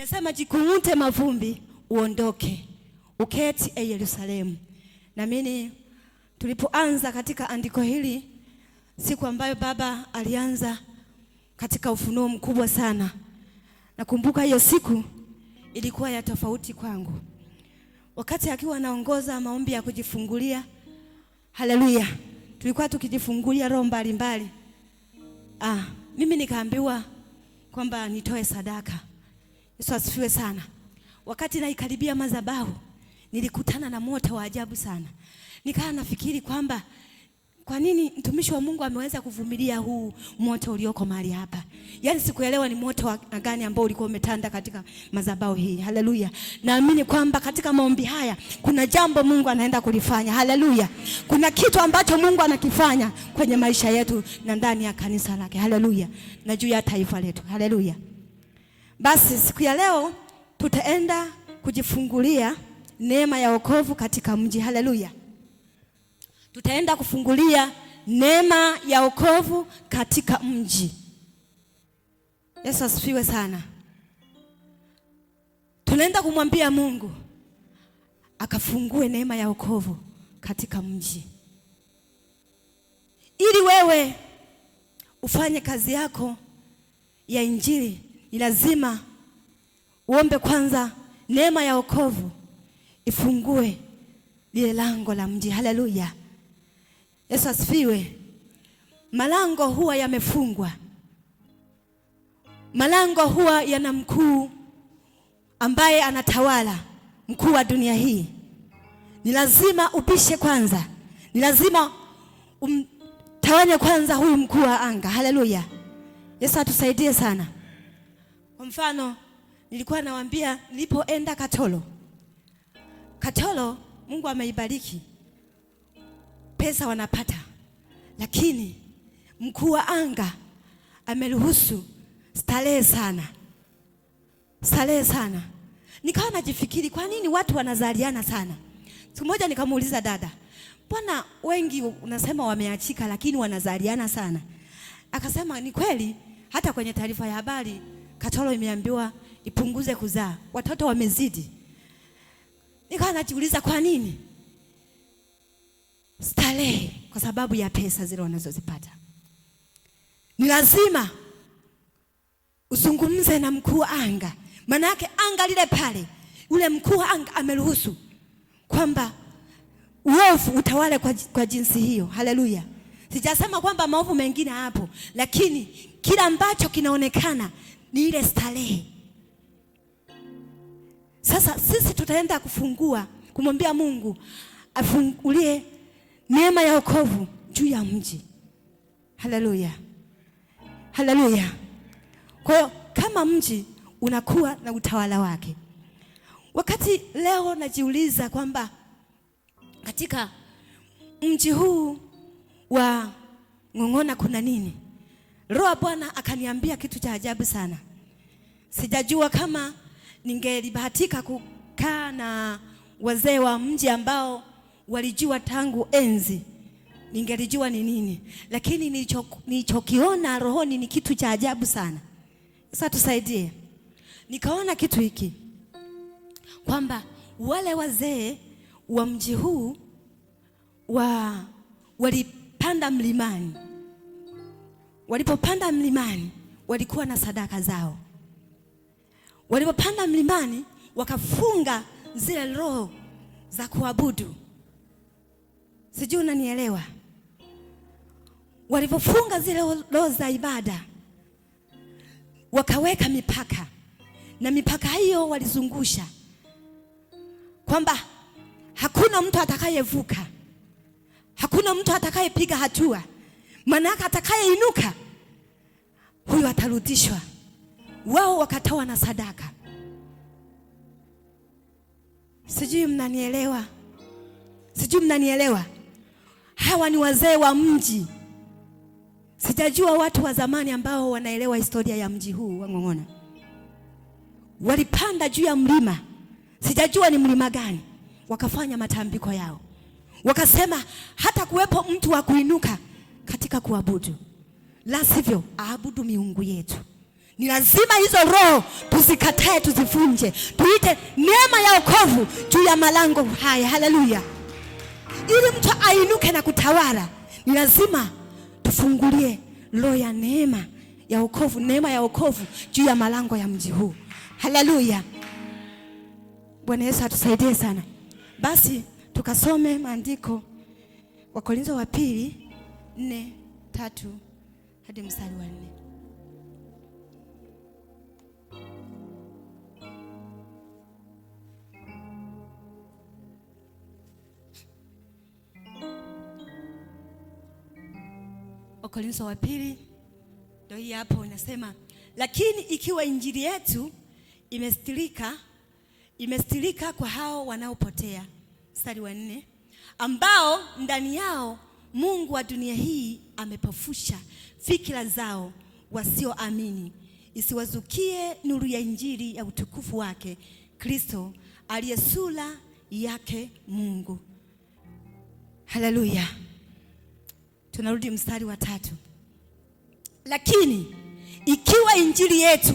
Inasema jikung'ute mavumbi uondoke, uketi Yerusalemu. Na mimi tulipoanza katika andiko hili, siku ambayo baba alianza katika ufunuo mkubwa sana, nakumbuka hiyo siku ilikuwa ya tofauti kwangu. Wakati akiwa anaongoza maombi ya kujifungulia, haleluya, tulikuwa tukijifungulia roho mbalimbali. Mimi nikaambiwa kwamba nitoe sadaka. Yesu asifiwe sana. Wakati naikaribia madhabahu, nilikutana na moto wa ajabu sana. Nikaa nafikiri kwamba kwa nini mtumishi wa Mungu ameweza kuvumilia huu moto ulioko mahali hapa? Yaani sikuelewa ni moto gani ambao ulikuwa umetanda katika madhabahu hii. Haleluya. Naamini kwamba katika maombi haya kuna jambo Mungu anaenda kulifanya. Haleluya. Kuna kitu ambacho Mungu anakifanya kwenye maisha yetu na ndani ya kanisa lake. Haleluya. Na juu ya taifa letu. Haleluya. Basi siku ya leo tutaenda kujifungulia neema ya wokovu katika mji. Haleluya. Tutaenda kufungulia neema ya wokovu katika mji. Yesu asifiwe sana. Tunaenda kumwambia Mungu akafungue neema ya wokovu katika mji. Ili wewe ufanye kazi yako ya injili, ni lazima uombe kwanza neema ya wokovu ifungue lile lango la mji. Haleluya. Yesu asifiwe. Malango huwa yamefungwa. Malango huwa yana mkuu ambaye anatawala, mkuu wa dunia hii. Ni lazima upishe kwanza. Ni lazima umtawanye kwanza huyu mkuu wa anga. Haleluya. Yesu atusaidie sana. Kwa mfano, nilikuwa nawaambia nilipoenda Katoro. Katoro Mungu ameibariki. Pesa wanapata. Lakini mkuu wa anga ameruhusu starehe sana. Starehe sana. Nikawa najifikiri kwa nini watu wanazaliana sana? Siku moja nikamuuliza dada, "Mbona wengi unasema wameachika lakini wanazaliana sana?" Akasema ni kweli, hata kwenye taarifa ya habari Katoro imeambiwa ipunguze kuzaa. Watoto wamezidi. Nikawa najiuliza kwa nini? Starehe, kwa sababu ya pesa zile wanazozipata. Ni lazima uzungumze na mkuu wa anga. Maana yake anga lile pale, ule mkuu wa anga ameruhusu kwamba uovu utawale kwa jinsi hiyo. Haleluya. Sijasema kwamba maovu mengine hapo, lakini kila ambacho kinaonekana ni ile starehe. Sasa sisi tutaenda kumwambia Mungu afungulie neema ya wokovu juu ya mji. Haleluya. Haleluya. Kwa hiyo kama mji unakuwa na utawala wake. Wakati leo najiuliza kwamba katika mji huu wa Ng'ong'ona kuna nini? Roho Bwana akaniambia kitu cha ajabu sana. Sijajua kama ningelibahatika kukaa na wazee wa mji ambao walijua tangu enzi, ningelijua ni nini. Lakini nilichokiona rohoni ni kitu cha ajabu sana. Sasa tusaidie. Nikaona kitu hiki kwamba wale wazee wa mji huu walipanda mlimani. Walipopanda mlimani walikuwa na sadaka zao. Walipopanda mlimani wakafunga zile roho za kuabudu. Sijui unanielewa? Walipofunga zile roho za ibada, wakaweka mipaka. Na mipaka hiyo walizungusha kwamba hakuna mtu atakayevuka. Hakuna mtu atakayepiga hatua. Maana atakayeinuka huyo atarudishwa. Wao wakatoa na sadaka. Sijui mnanielewa? Sijui mnanielewa? Hawa ni wazee wa mji. Sijajua watu wa zamani ambao wanaelewa historia ya mji huu wa Ng'ong'ona. Walipanda juu ya mlima. Sijajua ni mlima gani. Wakafanya matambiko yao. Wakasema hata kuwepo mtu wa kuinuka katika kuabudu. La sivyo aabudu miungu yetu. Ni lazima hizo roho tuzikatae, tuzifunje. Tuite neema ya wokovu juu ya malango haya. Haleluya. Ili mtu ainuke na kutawala, ni lazima tufungulie roho ya neema ya wokovu, neema ya wokovu juu ya malango ya mji huu. Haleluya. Bwana Yesu atusaidie sana. Basi tukasome maandiko, Wakorintho wa pili 4:3 hadi mstari wa 4. Wakorintho wa pili ndio hii hapo inasema, lakini ikiwa injili yetu imestirika kwa hao wanaopotea, mstari wa 4, ambao ndani yao Mungu wa dunia hii amepofusha fikira zao wasioamini, isiwazukie nuru ya injili ya utukufu wake Kristo, aliye sura yake Mungu. Haleluya. Tunarudi mstari wa 3. Lakini ikiwa injili yetu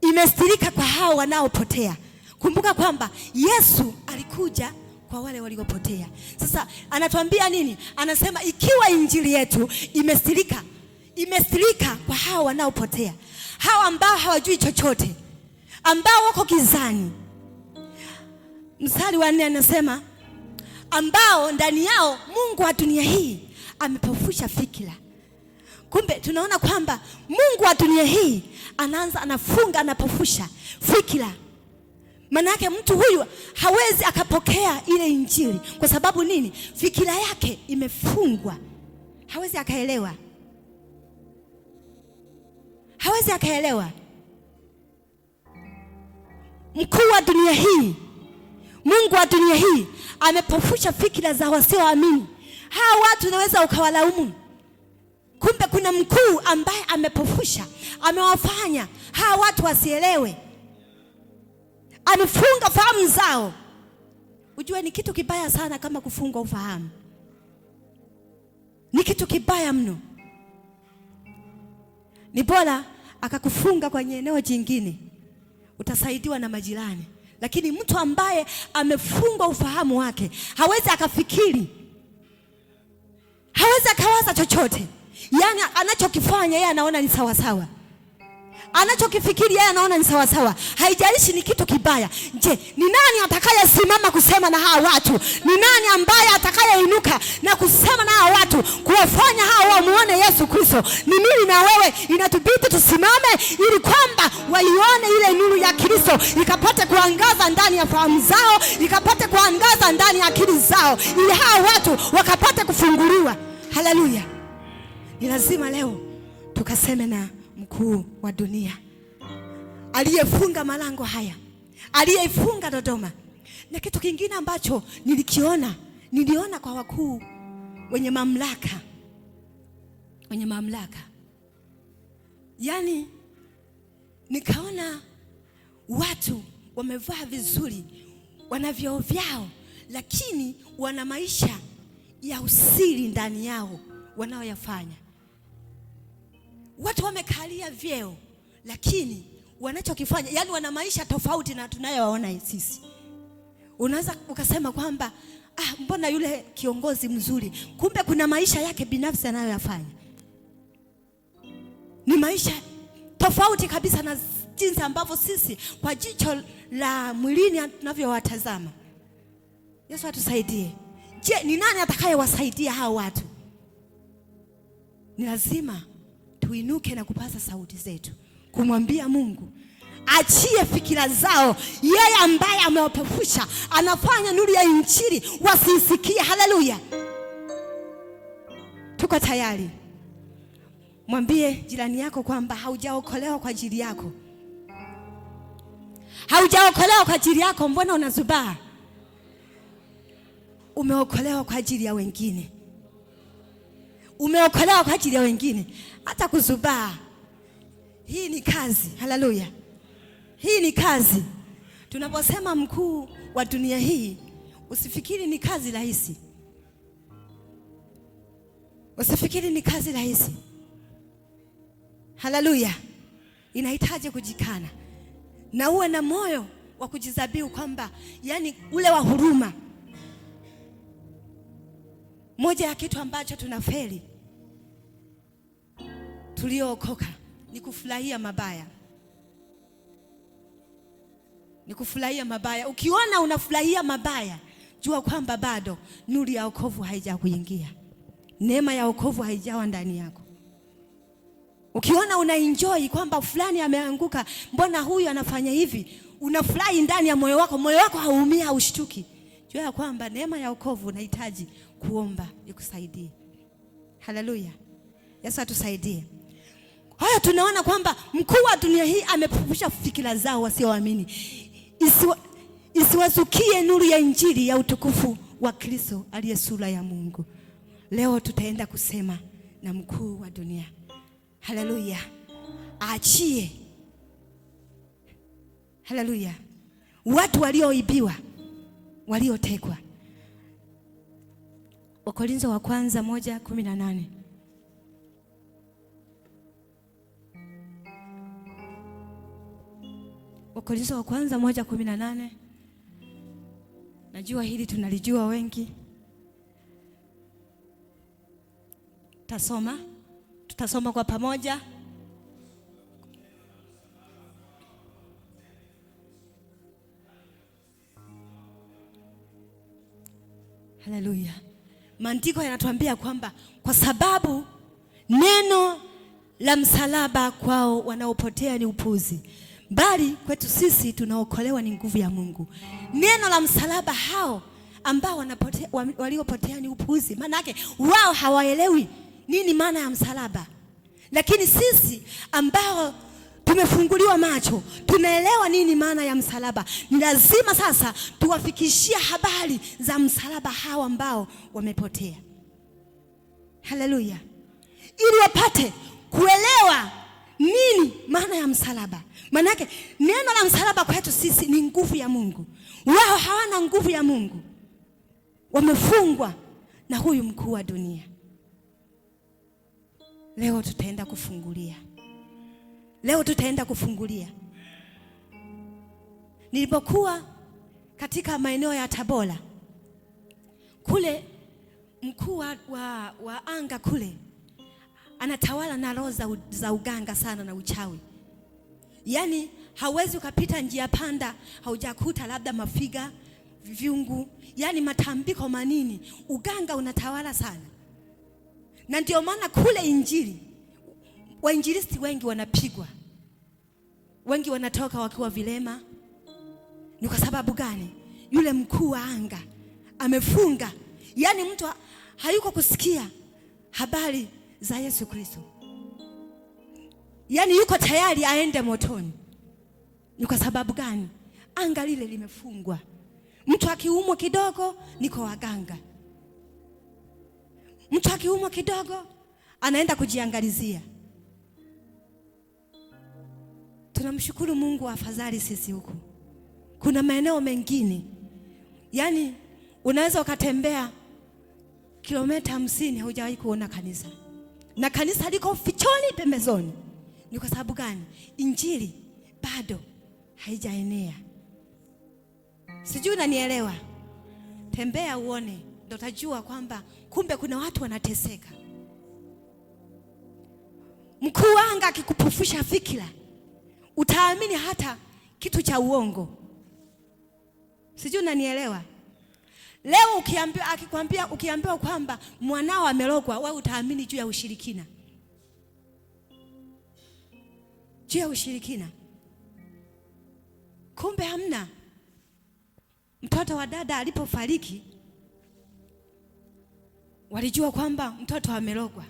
imestirika kwa hao wanaopotea. Kumbuka kwamba Yesu alikuja kwa wale waliopotea. Sasa anatuambia nini? Anasema ikiwa injili yetu imestirika kwa hao wanaopotea, hao ambao hawajui chochote, ambao wako gizani. Mstari wa 4 anasema, ambao ndani yao Mungu wa dunia hii amepofusha fikira. Kumbe tunaona kwamba Mungu wa dunia hii anapofusha fikira. Maana yake mtu huyu hawezi akapokea ile injili. Kwa sababu nini? Fikira yake imefungwa. Hawezi akaelewa. Mkuu wa dunia hii, Mungu wa dunia hii amepofusha fikira za wasioamini. Hawa watu unaweza ukawalaumu. Kumbe kuna mkuu ambaye amepofusha, amewafanya hawa watu wasielewe. Amefunga fahamu zao. Ujue ni kitu kibaya sana kama kufungwa ufahamu. Ni kitu kibaya mno. Ni bora akakufunga kwenye eneo jingine, utasaidiwa na majirani. Lakini mtu ambaye amefungwa ufahamu wake hawezi akafikiri, hawezi akawaza chochote. Yani anachokifanya yeye anaona ni sawa sawa, anachokifikiri yeye anaona ni sawa sawa. Haijalishi ni kitu kibaya. Je, ni nani atakayesimama kusema na hawa watu? Ni nani ambaye atakayeinuka na kusema na hawa watu, kuwafanya hawa wamuone Yesu Kristo? Ni mimi na wewe. Inatubidi tusimame ili kwamba waione ile nuru ya Kristo, ikapate kuangaza ndani ya fahamu zao, ikapate kuangaza ndani ya akili zao, ili hawa watu wakapate kufunguliwa. Haleluya. Ni lazima leo tukaseme na mkuu wa dunia aliyefunga malango haya, aliyeifunga Dodoma. Na kitu kingine ambacho niliona kwa wakuu wenye mamlaka. Yani nikaona watu wamevaa vizuri, wana vyeo vyao, lakini wana maisha ya usiri ndani yao wanaoyafanya. Watu wamekalia vyeo, lakini wanachokifanya, yani wana maisha tofauti na tunayowaona sisi. Unaweza ukasema kwamba mbona yule kiongozi mzuri, kumbe kuna maisha yake binafsi anayoyafanya. Ni maisha tofauti kabisa na jinsi ambavyo sisi kwa jicho la mwilini tunavyowatazama. Yesu atusaidie. Je, ni nani atakayewasaidia hao watu? Ni lazima tuinuke na kupaza sauti zetu kumwambia Mungu achie fikira zao. Yeye ambaye amewapofusha anafanya nuru ya injili wasisikie. Haleluya. Tuko tayari. Mwambie jirani yako kwamba haujaokolewa kwa ajili yako. Haujaokolewa kwa ajili yako, mbona unazubaa? Umeokolewa kwa ajili ya wengine. Umeokolewa kwa ajili ya wengine. Hata kuzubaa, hii ni kazi. Haleluya. Hii ni kazi. Tunaposema mkuu wa dunia hii, usifikiri ni kazi rahisi. Usifikiri ni kazi rahisi. Haleluya. Inahitaji kujikana na uwe na moyo wa kujizabihu, kwamba yani ule wa huruma. Moja ya kitu ambacho tunafeli tuliookoka ni kufurahia mabaya. Ni kufurahia mabaya. Ukiona unafurahia mabaya, jua kwamba bado nuru ya wokovu haijakuingia. Neema ya wokovu haijawa ndani yako. Ukiona unaenjoy kwamba fulani ameanguka, mbona huyu anafanya hivi, unafurahi ndani ya moyo wako haumia, haushtuki, jua kwamba neema ya wokovu unahitaji kuomba ikusaidie. Haleluya. Yesu atusaidie. Haya, tunaona kwamba mkuu wa dunia hii amepofusha fikira zao wasioamini, isiwazukie nuru ya injili ya utukufu wa Kristo aliye sura ya Mungu. Leo tutaenda kusema na mkuu wa dunia. Haleluya. Aachie. Haleluya. Watu walioibiwa, waliotekwa. Wakorintho wa kwanza 1:18. Wakorintho wa kwanza 1:18. Najua hili tunalijua wengi. Tutasoma kwa pamoja. Haleluya. Maandiko yanatuambia kwamba kwa sababu neno la msalaba kwao wanaopotea ni upuzi, bali kwetu sisi tunaokolewa ni nguvu ya Mungu. Neno la msalaba hao ambao waliopotea ni upuzi. Maana yake wao hawaelewi nini maana ya msalaba. Lakini sisi ambao tumefunguliwa macho, tunaelewa nini maana ya msalaba. Ni lazima sasa tuwafikishie habari za msalaba hao ambao wamepotea. Haleluya. Ili wapate kuelewa nini maana ya msalaba. Maana yake neno la msalaba kwetu sisi ni nguvu ya Mungu. Wao hawana nguvu ya Mungu. Wamefungwa na huyu mkuu wa dunia. Leo tutaenda kufungulia. Nilipokuwa katika maeneo ya Tabora kule, mkuu wa anga kule anatawala na roho za uganga sana na uchawi. Yaani hauwezi ukapita njia panda haujakuta labda mafiga, viungu, yaani matambiko manini. Uganga unatawala sana. Na ndio maana kule injili, wainjilisti wengi wanapigwa, wengi wanatoka wakiwa vilema. Ni kwa sababu gani? Yule mkuu wa anga amefunga. Yaani mtu hayuko kusikia habari za Yesu Kristo, yaani yuko tayari aende motoni. Ni kwa sababu gani? Anga lile limefungwa. Mtu akiumwa kidogo ni kwa waganga. Mtu akiumwa kidogo anaenda kujiangalizia. Tunamshukuru Mungu afadhali sisi huku. Kuna maeneo mengine, yaani unaweza ukatembea kilomita 50 haujawahi kuona kanisa. Na kanisa liko fichoni pembezoni. Ni kwa sababu gani? Injili bado haijaenea. Sijui unanielewa? Tembea uone, ndio utajua kwamba kumbe kuna watu wanateseka. Mkuu anga akikupofusha fikira, utaamini hata kitu cha uongo. Sijui unanielewa? Leo ukiambiwa kwamba mwanao amelogwa, wewe utaamini juu ya ushirikina. Juu ya ushirikina. Kumbe hamna. Mtoto wa dada alipofariki, walijua kwamba mtoto amelogwa.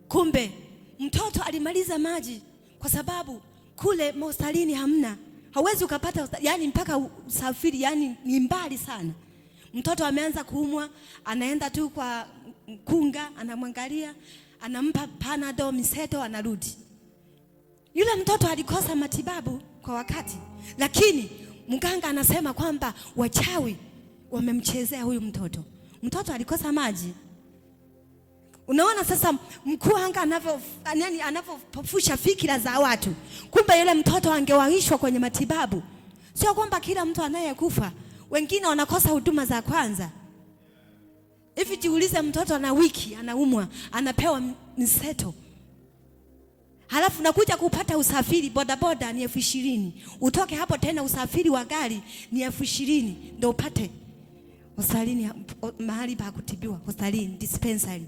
Kumbe mtoto alimaliza maji, kwa sababu kule hospitalini hamna. Hauwezi ukapata, yani mpaka usafiri, yani ni mbali sana. Mtoto ameanza kuumwa, anaenda tu kwa mkunga, anamwangalia, anampa Panadol, Miseto, anarudi. Yule mtoto alikosa matibabu kwa wakati, lakini mganga anasema kwamba wachawi wamemchezea huyu mtoto. Mtoto alikosa maji. Unaona sasa mkuu anga anavyopofusha fikira za watu. Kumbe yule mtoto angewahishwa kwenye matibabu. Sio kwamba kila mtu anayekufa, wengine wanakosa huduma za kwanza. Hivi jiulize, mtoto ana wiki anaumwa, anapewa mseto. Halafu nakuja kupata usafiri bodaboda ni 20,000. Utoke hapo tena usafiri wa gari ni 20,000 ndio upate hospitalini, mahali pa kutibiwa, hospitalini, dispensary.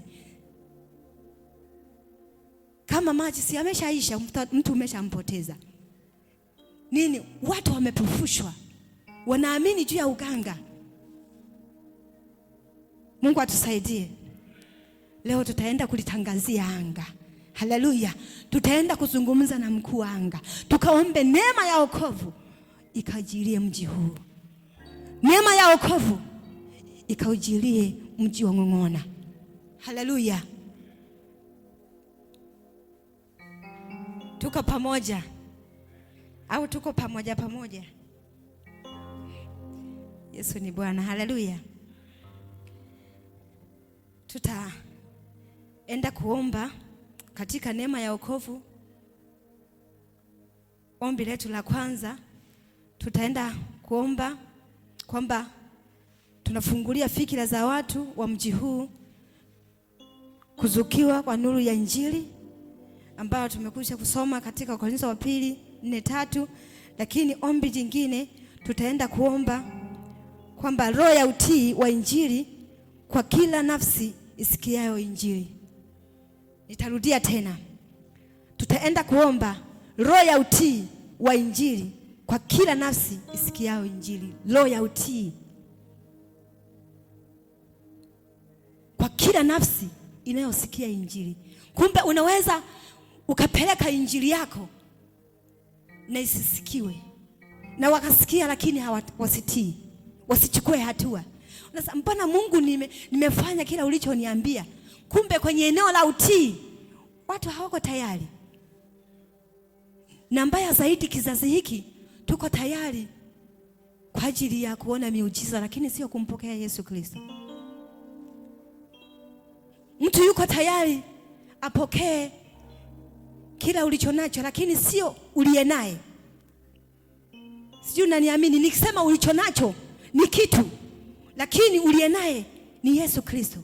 Kama maji si ameshaisha, mtu umeshampoteza. Nini? Watu wamepofushwa. Wanaamini juu ya uganga. Mungu atusaidie. Leo tutaenda kulitangazia anga. Haleluya. Tutaenda kuzungumza na mkuu wa anga. Tukaombe neema ya wokovu ikajilie mji huu. Neema ya wokovu ikaujilie mji wa Ng'ong'ona. Haleluya. Tuko pamoja au tuko pamoja? Yesu ni Bwana. Haleluya. Tutaenda kuomba katika neema ya wokovu. Ombi letu la kwanza, tutaenda kuomba kwamba tunafungulia fikira za watu wa mji huu kuzukiwa kwa nuru ya Injili ambayo tumekuja kusoma katika Wakorintho wa pili 4:3. Lakini ombi jingine tutaenda kuomba kwamba roho ya utii wa Injili kwa kila nafsi isikiayo Injili. Nitarudia tena. Tutaenda kuomba roho ya utii wa Injili kwa kila nafsi isikiayo Injili. Roho ya utii kwa kila nafsi inayosikia Injili. Kumbe unaweza ukapeleka Injili yako na isisikiwe, na wakasikia lakini hawasitii, wasichukue hatua. Unasema mbona Mungu nimefanya kila ulichoniambia? Kumbe kwenye eneo la utii watu hawako tayari. Na mbaya zaidi, kizazi hiki tuko tayari kwa ajili ya kuona miujiza, lakini sio kumpokea Yesu Kristo. Mtu yuko tayari apokee kila ulichonacho, lakini sio uliye naye. Sijui unaniamini nikisema ulichonacho ni kitu, lakini uliye naye ni Yesu Kristo.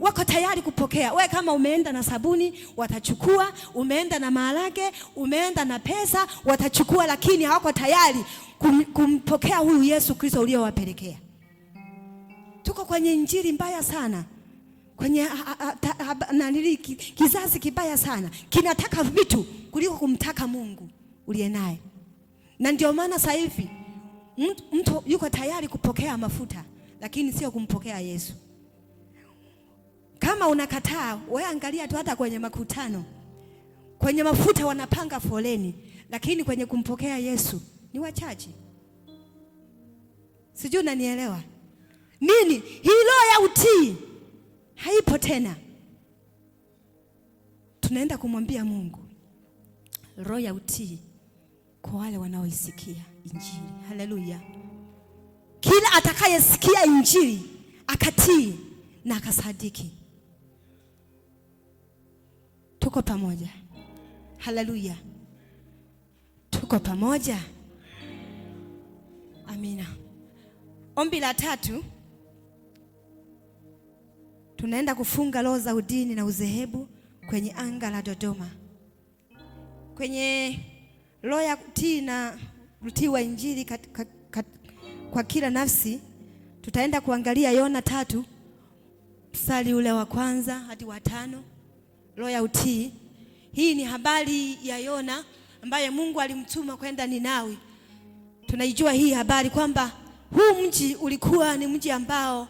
Wako tayari kupokea. Wewe kama umeenda na sabuni watachukua, umeenda na maharage, umeenda na pesa watachukua, lakini hawako tayari kumpokea huyu Yesu Kristo uliowapelekea. Tuko kwenye injili mbaya sana. Kwenye kizazi kibaya sana. Kinataka vitu kuliko kumtaka Mungu uliye naye. Na ndio maana sasa hivi mtu yuko tayari kupokea mafuta, lakini sio kumpokea Yesu. Kama unakataa, wewe angalia tu hata kwenye makutano. Kwenye mafuta wanapanga foleni, lakini kwenye kumpokea Yesu ni wachache. Sijui unanielewa? Nini? Hii roho ya utii haipo tena. Tunaenda kumwambia Mungu roho ya utii kwa wale wanaoisikia Injili. Haleluya. Kila atakayesikia Injili akatii na akasadiki. Tuko pamoja. Haleluya. Tuko pamoja. Amina. Ombi la tatu, tunaenda kufunga roho za udini na udhehebu kwenye anga la Dodoma. Kwenye roho ya utii na utii wa Injili kwa kila nafsi, tutaenda kuangalia Yona 3 mstari ule wa 1 hadi wa 5. Roho ya utii. Hii ni habari ya Yona ambaye Mungu alimtuma kwenda Ninawi. Tunaijua hii habari kwamba huu mji ulikuwa ni mji ambao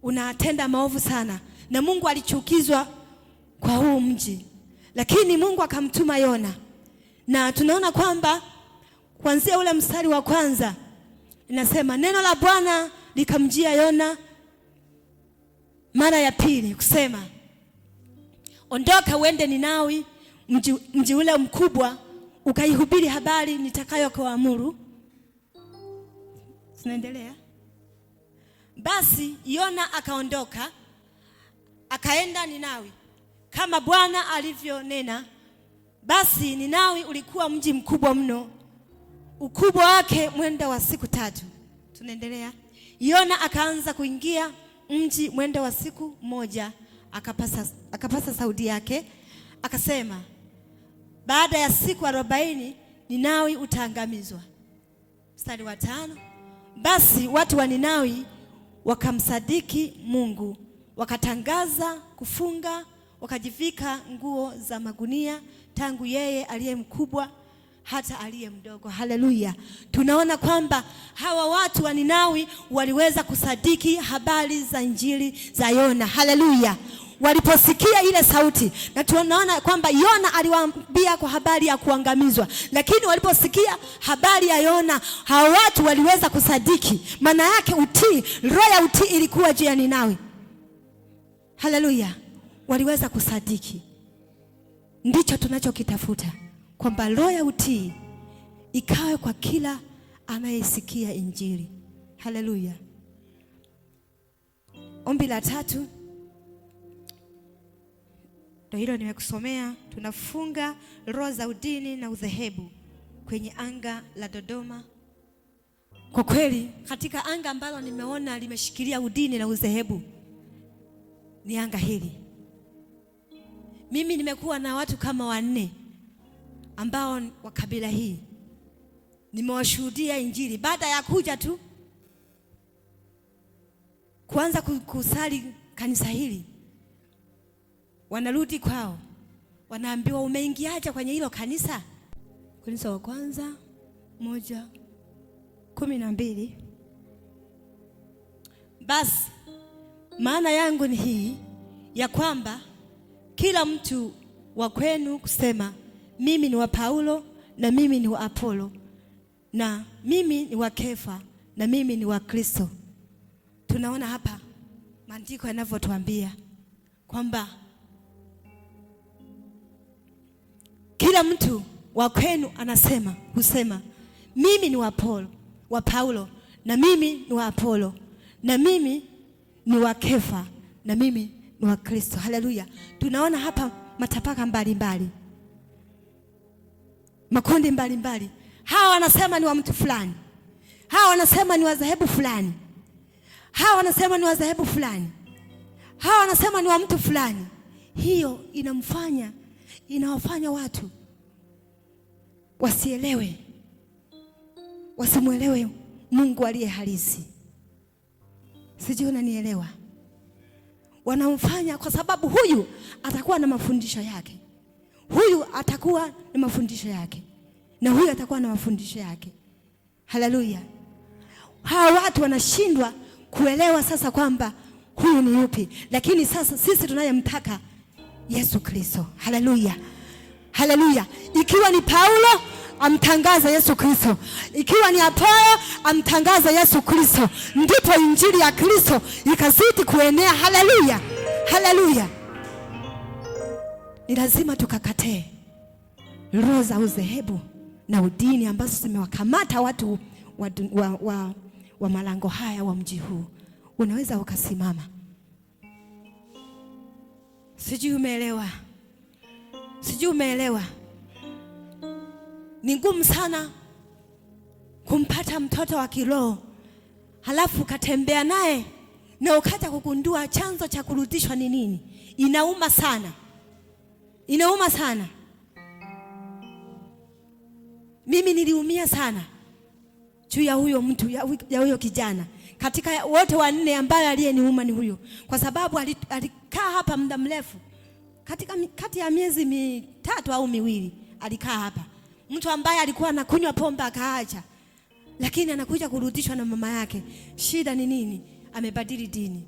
unatenda maovu sana, na Mungu alichukizwa kwa huu mji. Lakini Mungu akamtuma Yona. Na tunaona kwamba kuanzia ule mstari wa 1 inasema neno la Bwana likamjia Yona mara ya pili kusema, ondoka uende Ninawi, mji ule mkubwa, ukaihubiri habari nitakayokuamuru. Tunaendelea. Basi Yona akaondoka akaenda Ninawi kama Bwana alivyonena. Basi Ninawi ulikuwa mji mkubwa mno, ukubwa wake mwendo wa siku 3. Tunaendelea. Yona akaanza kuingia mji mwendo wa siku 1, akapasa sauti yake akasema, baada ya siku 40 Ninawi utaangamizwa. Mstari wa 5. Basi watu wa Ninawi wakamsadiki Mungu, wakatangaza kufunga, wakajivika nguo za magunia, tangu yeye aliye mkubwa hata aliye mdogo. Haleluya. Tunaona kwamba hawa watu wa Ninawi waliweza kusadiki habari za injili za Yona. Haleluya. Waliposikia ile sauti, na tunaona kwamba Yona aliwaambia kwa habari ya kuangamizwa, lakini waliposikia habari ya Yona, hawa watu waliweza kusadiki. Maana yake utii, roho ya utii ilikuwa juu ya Ninawi. Haleluya. Waliweza kusadiki. Ndicho tunachokitafuta, kwamba roho ya utii ikawe kwa kila anayesikia injili. Haleluya. Ombi la 3 ndio hilo nimekusomea. Tunafunga roho za udini na udhehebu kwenye anga la Dodoma. Kwa kweli katika anga ambalo nimeona limeshikilia udini na udhehebu ni anga hili. Mimi nimekuwa na watu kama 4 ambao wa kabila hii, nimewashuhudia injili. Baada ya kuja tu kuanza kusali kanisa hili, wanarudi kwao, wanaambiwa umeingiaje kwenye hilo kanisa? Kanisa wa kwanza 1:12. Basi maana yangu ni hii, ya kwamba kila mtu wa kwenu kusema mimi ni wa Paulo, na mimi ni wa Apolo, na mimi ni wa Kefa, na mimi ni wa Kristo. Tunaona hapa maandiko yanavyotuambia kwamba kila mtu wa kwenu husema mimi ni wa Paulo, na mimi ni wa Apolo, na mimi ni wa Kefa, na mimi ni wa Kristo. Haleluya. Tunaona hapa matapaka mbalimbali, makundi mbalimbali. Hawa wanasema ni wa mtu fulani, hawa wanasema ni wa dhehebu fulani, hawa wanasema ni wa dhehebu fulani, hawa wanasema ni wa mtu fulani. Hiyo inawafanya watu wasimwelewe Mungu aliye halisi. Sijui unanielewa? Wanamfanya kwa sababu huyu atakuwa na mafundisho yake, huyu atakuwa na mafundisho yake, na huyu atakuwa na mafundisho yake. Haleluya. Hawa watu wanashindwa kuelewa sasa kwamba huyu ni yupi, lakini sasa sisi tunayemtaka Yesu Kristo. Haleluya. Haleluya. Ikiwa ni Paulo, amtangaza Yesu Kristo. Ikiwa ni Apolo, amtangaza Yesu Kristo. Ndipo injili ya Kristo ikazidi kuenea. Haleluya. Haleluya. Ni lazima tukakatee roho za udhehebu na udini ambazo zimewakamata watu wa malango haya wa mji huu. Unaweza ukasimama. Sijui umeelewa? Sijui umeelewa? Ni ngumu sana kumpata mtoto wa kiroho halafu katembea naye na ukaja kugundua chanzo cha kurudishwa ni nini. Inauma sana. Inauma sana. Mimi niliumia sana juu ya huyo mtu, ya huyo kijana. Katika wote 4 ambaye aliyeniuma ni huyo, kwa sababu alikaa hapa muda mrefu. Kati ya miezi 3 au 2 alikaa hapa. Mtu ambaye alikuwa anakunywa pombe akaacha, lakini anakuja kurudishwa na mama yake. Shida ni nini? Amebadili dini.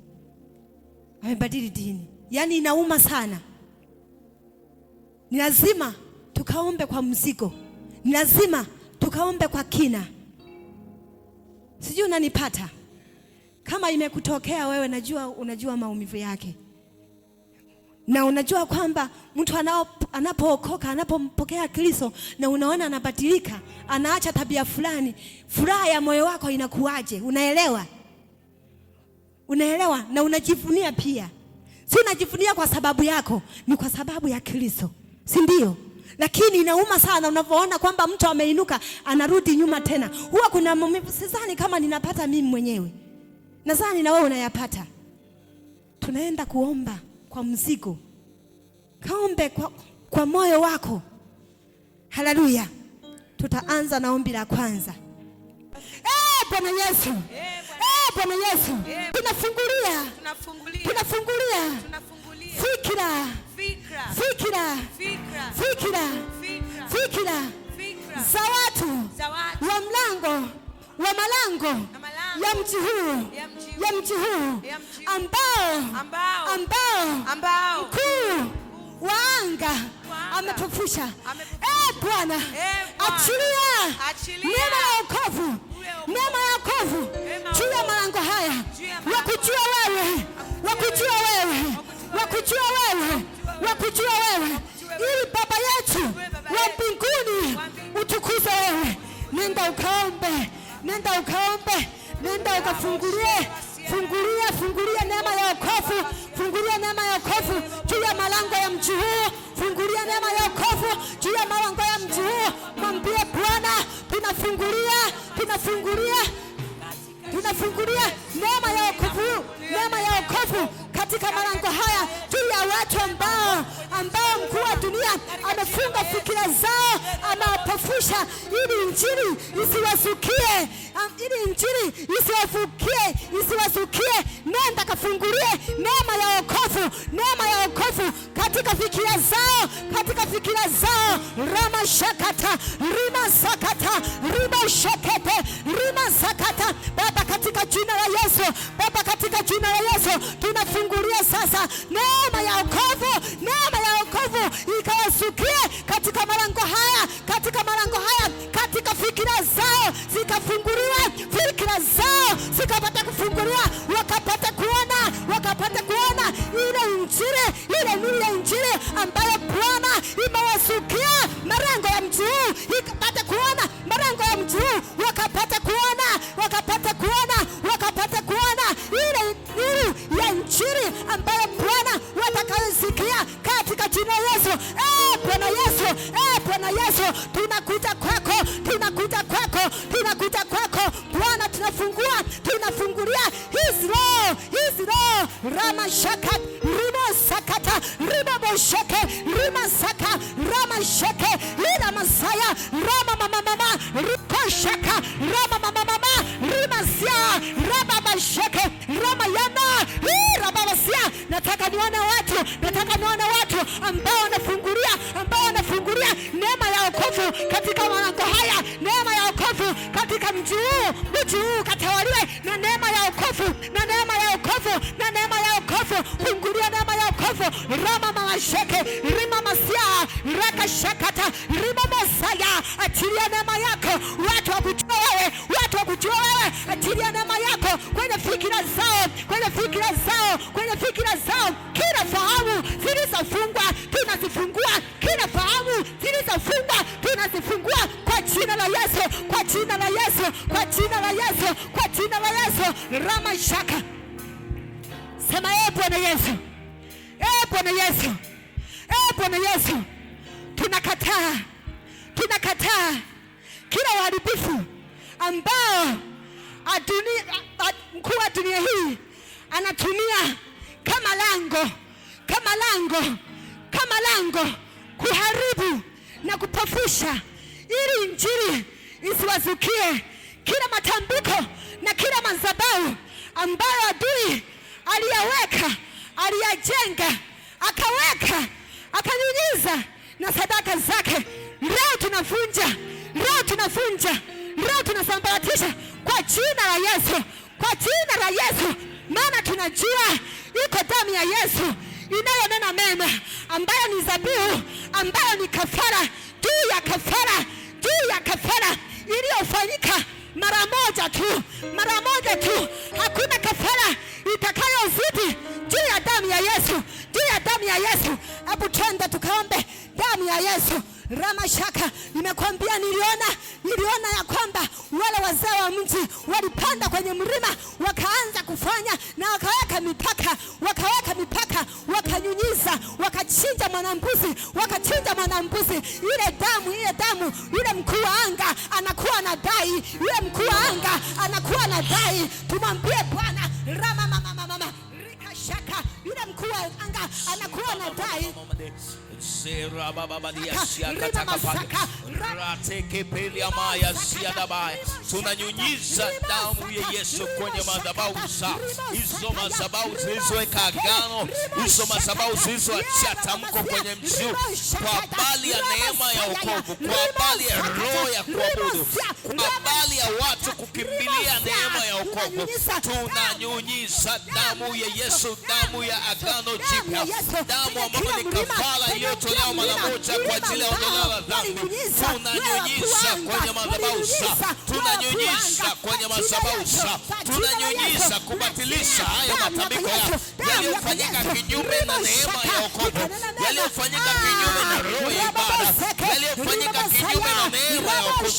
Amebadili dini. Yaani inauma sana. Ni lazima tukaombe kwa mzigo. Ni lazima tukaombe kwa kina. Sijui unanipata? Kama imekutokea wewe, unajua maumivu yake. Na unajua kwamba mtu anapookoka, anapompokea Kristo na unaona anabadilika, anaacha tabia fulani, furaha ya moyo wako inakuaje? Unaelewa? Unaelewa? Na unajivunia pia. Si unajivunia kwa sababu yako, ni kwa sababu ya Kristo, si ndio? Lakini inauma sana unapoona kwamba mtu ameinuka anarudi nyuma tena. Huwa kuna maumivu, sidhani kama ninapata mimi mwenyewe, nadhani na wewe unayapata. Tunaenda kuomba kwa mzigo, kaombe kwa moyo wako. Haleluya. Tutaanza na ombi la kwanza. Bwana Yesu, Bwana Yesu, tunafungulia fikira za watu wa malango ya mji huu ambao mkuu wa anga amepofusha. Bwana, achilia neema ya wokovu juu ya malango haya, wakujua wewe, ili Baba yetu wa mbinguni utukuze wewe. Nenda ukaombe, nenda ukafungulie neema ya wokovu, juu ya malango ya mji huu, fungulia neema ya wokovu juu ya malango ya mji huu. Mwambie Bwana, tunafungulia neema ya wokovu katika malango haya juu ya watu ambao mkuu wa dunia amefunga fikira zao, amewapofusha ili injili isiwasukie. Nenda kafungulie neema ya wokovu katika fikira zao. Rama shakata, rima sakata, rima shakete, rima sakata. Baba, katika jina la Yesu, tunafungulia sasa neema ya wokovu ikawasukie katika malango haya, katika fikira zao zikafunguliwa, zikapata kufunguliwa, wakapata kuona ile injili ambayo Bwana imewasukia malango ya mji huu, ikapata kuona malango ya mji huu, wakapata kuona ile ya injili ambayo Bwana watakayosikia katika jina la Yesu. Bwana Yesu, tunakuja kwako Bwana, tunafungulia hizi roho rama shakat rima sakata rima bosheke rima saka rama sheke lina masaya rama mama rikoshaka rama mama rima sia rama basheke rama yana rama basia. Nataka nione watu ambao wanafungulia neema ya wokovu katika malango haya, neema ya wokovu katika mji huu katawaliwe na neema ya wokovu, fungulia neema ya wokovu. Rama mama sheke rima masia raka shakata rima masaya. Achilia neema yako, watu wakujua wewe, achilia neema yako kwenye fikira zao, kila fahamu zilizofungwa tunazifungua, kwa jina la Yesu, Rama shaka. Sema Bwana Yesu, tunakataa kila uharibifu ambao mkuu wa dunia hii anatumia kama lango kuharibu na kupofusha ili injili isiwazukie. Kila matambiko na kila madhabahu ambayo adui aliyajenga, akanyunyiza na sadaka zake, leo tunasambaratisha kwa jina la Yesu, maana tunajua iko damu ya Yesu inayonena mema, ambayo ni dhabihu, ambayo ni kafara juu ya kafara iliyofanyika mara moja tu. Hakuna kafara itakayozidi juu ya damu ya Yesu. Hebu twende tukaombe damu ya Yesu. ramashaka. Nimekwambia niliona ya kwamba wale wazee wa mji walipanda kwenye mlima wakaanza kufanya na wakaweka mipaka, wakanyunyiza, wakachinja mwanambuzi, ile damu, yule mkuu wa anga anakuwa anadai, tumwambie Bwana mama rikashaka, yule mkuu wa anga anakuwa anadai. Tunanyunyiza damu ya Yesu kwenye madhabahu zao. Hizo madhabahu zilizoweka agano, hizo madhabahu zilizoacha tamko kwenye mji kwa habari ya neema ya wokovu, kwa habari ya roho ya kuabudu, kwa habari ya watu kukimbilia neema ya wokovu. Tunanyunyiza damu ya Yesu, damu ya agano jipya, damu ambayo ni kafara iliyotolewa mara moja kwa ajili ya ondoleo la dhambi. Tunanyunyiza kwenye madhabahu zao, tunanyunyiza kwenye madhabahu zao, tunanyunyiza kubatilisha haya matambiko yaliyofanyika kinyume na neema ya wokovu, yaliyofanyika kinyume na roho ya ibada, yaliyofanyika kinyume na neema ya wokovu.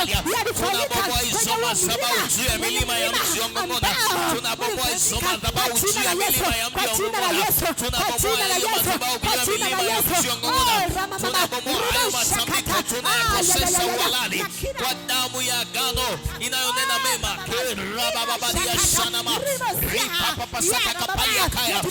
Tunabomoa hizo madhabahu juu ya milima ya mji wa Ngong'ona, tunabomoa hizo madhabahu juu ya milima ya mji wa Ngong'ona, tunabomoa hizo madhabahu juu ya milima ya mji wa Ngong'ona, tunabomoa hayo matambiko, tunayakosesha uhalali kwa damu ya agano inayonena mema. Kerababadia sanama ripapapa satakapalia kaya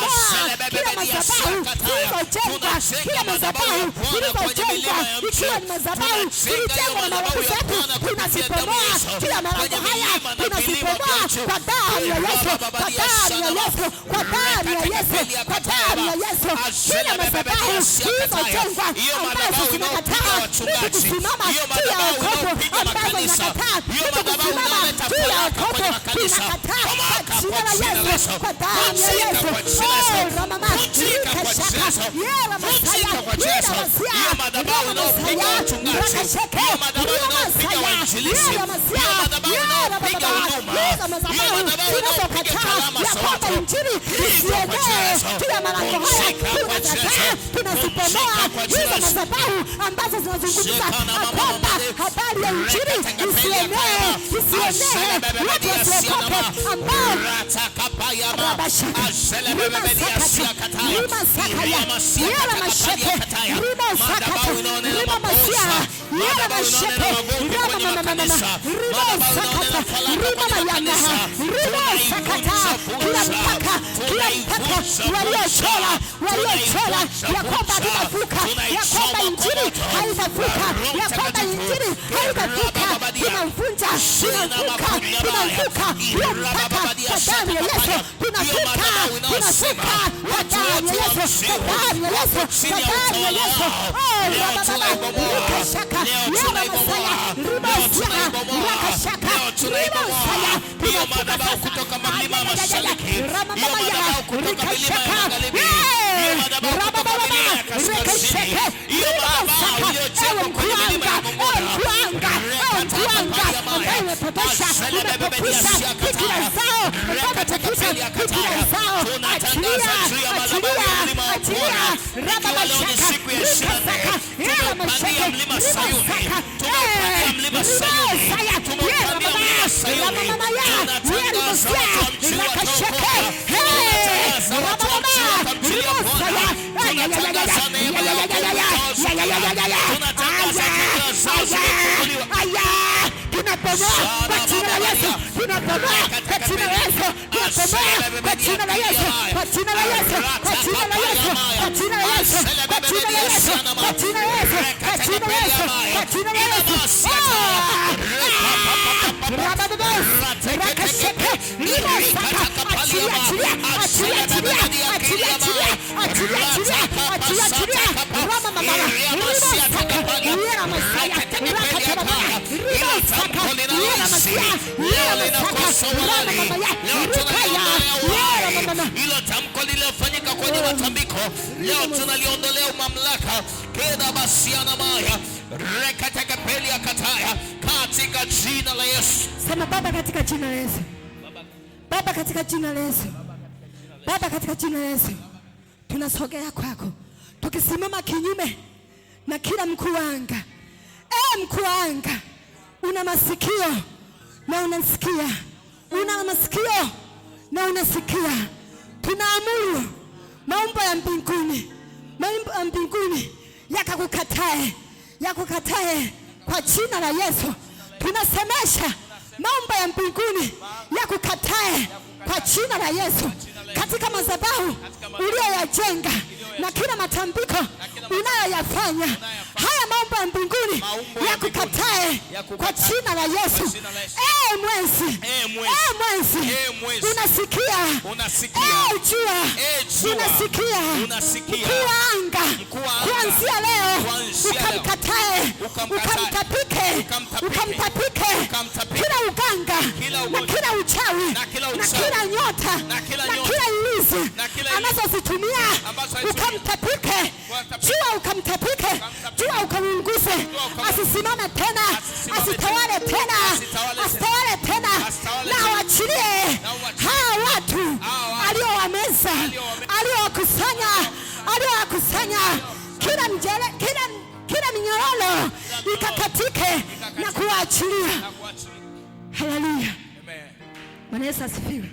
aselebebebedia sakataya. Tunajenga madhabahu ya Bwana kwenye milima ya mji, tunajenga hiyo madhabahu ya Bwana kupitia damu ya Yesu kwenye milima na vilima vya mji. Kerababadia sanama aselebebebedia sakataya. Hiyo madhabahu inayopiga wachungaji, hiyo madhabahu inayopiga makanisa, hiyo madhabahu inaleta faraka kwenye makanisa, tomaka kwa jina la Yesu, vunjika kwa jina la Yesu, vunjika kwa jina la Yesu, vunjika kwa jina la Yesu. Hiyo madhabahu inayopiga wachungaji, hiyo madhabahu inayopiga wainjilisti, hiyo madhabahu inayopiga huduma, hiyo madhabahu inayopiga kalama za watu, hizo kwa jina la Yesu, vunjika kwa jina la Yesu, vunjika kwa jina la Yesu. Ambazo zinazungumza kwamba habari ya injili isienee, watu wasiokoke ambao waliochora ya kwamba tunavuka, ya kwamba injili haitavuka, ya kwamba injili haitavuka, tunavunja hiyo mpaka kwa damu ya Yesu, tunavuka kwa damu ya Yesu, kwa damu ya Yesu, kwa damu ya Yesu. Hiyo madhabahu kutoka milima ya mashariki, hiyo madhabahu kutoka milima ya magharibi, hiyo madhabahu kutoka milima ya kaskazini, hiyo madhabahu iliyojengwa kwenye milima ya Ngong'ona, tunatangaza juu ya madhabahu ya mlima wa Bwana, ikiwa leo ni siku ya 24, tumeupandia mlima Sayuni, tumeupandia mlima Sayuni, tumeupandia mlima Sayuni. Tunatangaza watu wa mji wataokoka, tunatangaza watu wa mji watamjilia Bwana, tunatangaza neema ya wokovu itawazukia, tunatangaza njia zao zimefunguliwa. Tunapomoa kwa jina la Yesu, tunapomoa kwa jina la Yesu, tunapomoa kwa jina la Yesu, kwa jina la Yesu, kwa jina la Yesu, kwa jina la Yesu, kwa jina la Yesu, kwa jina la Yesu, kwa jina la Yesu, kwa jina la Yesu. Hilo tamko lililofanyika kwenye matambiko leo tunaliondolea mamlaka. Keda basiana maya rekateka peli akataya katika jina la Yesu. Sema Baba, katika jina la Yesu Baba katika jina la Yesu. Baba katika jina la Yesu. Tunasogea kwako. Tukisimama kinyume na kila mkuu wa anga. Mkuu wa anga, una masikio na unasikia. Una masikio na unasikia. Tunaamuru maumbo ya mbinguni, maumbo ya mbinguni yakukatae kwa jina la Yesu. Tunasemesha maumbo ya mbinguni yakukatae kwa jina la Yesu. Katika madhabahu uliyoyajenga na kila matambiko unayoyafanya, haya maumbo ya mbinguni yakukatae kwa jina la Yesu. Mwezi, unasikia. Jua, unasikia. Mkuu wa anga, kuanzia leo ukamkatae, ukamtapike kila uganga na kila uchawi na kila nyota na kila ilizi anazozitumia, ukamtapike. Jua ukamtapike, jua ukamunguze, asisimame tena, asitawale tena, na waachilie hawa watu aliowameza, aliowakusanya, kila minyororo ikakatike na kuwaachilia. Haleluya. Bwana Yesu asifiwe.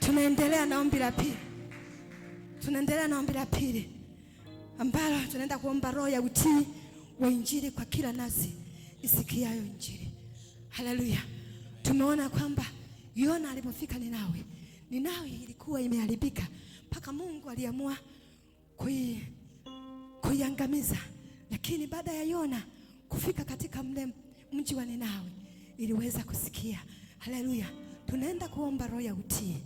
Tunaendelea na ombi la pili. Ambalo tunaenda kuomba roho ya utii wa injili kwa kila nafsi isikiayo injili. Haleluya. Tumeona kwamba Yona alipofika Ninawi ilikuwa imeharibika mpaka Mungu aliamua kuiangamiza. Lakini baada ya Yona kufika katika mji wa Ninawi iliweza kusikia. Haleluya. Tunaenda kuomba roho ya utii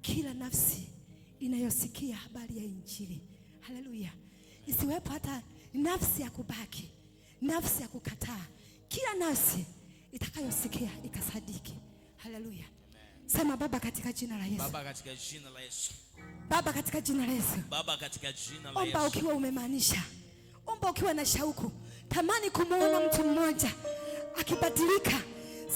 kila nafsi inayosikia habari ya injili. Haleluya. Isiwepo hata nafsi ya kubaki, nafsi ya kukataa. Kila nafsi itakayosikia ikasadiki. Haleluya. Sema Baba katika jina la Yesu. Baba katika jina la Yesu. Baba katika jina la Yesu. Baba katika jina la Yesu. Omba ukiwa umemaanisha. Omba ukiwa na shauku. Tamani kumuona mtu mmoja akibadilika.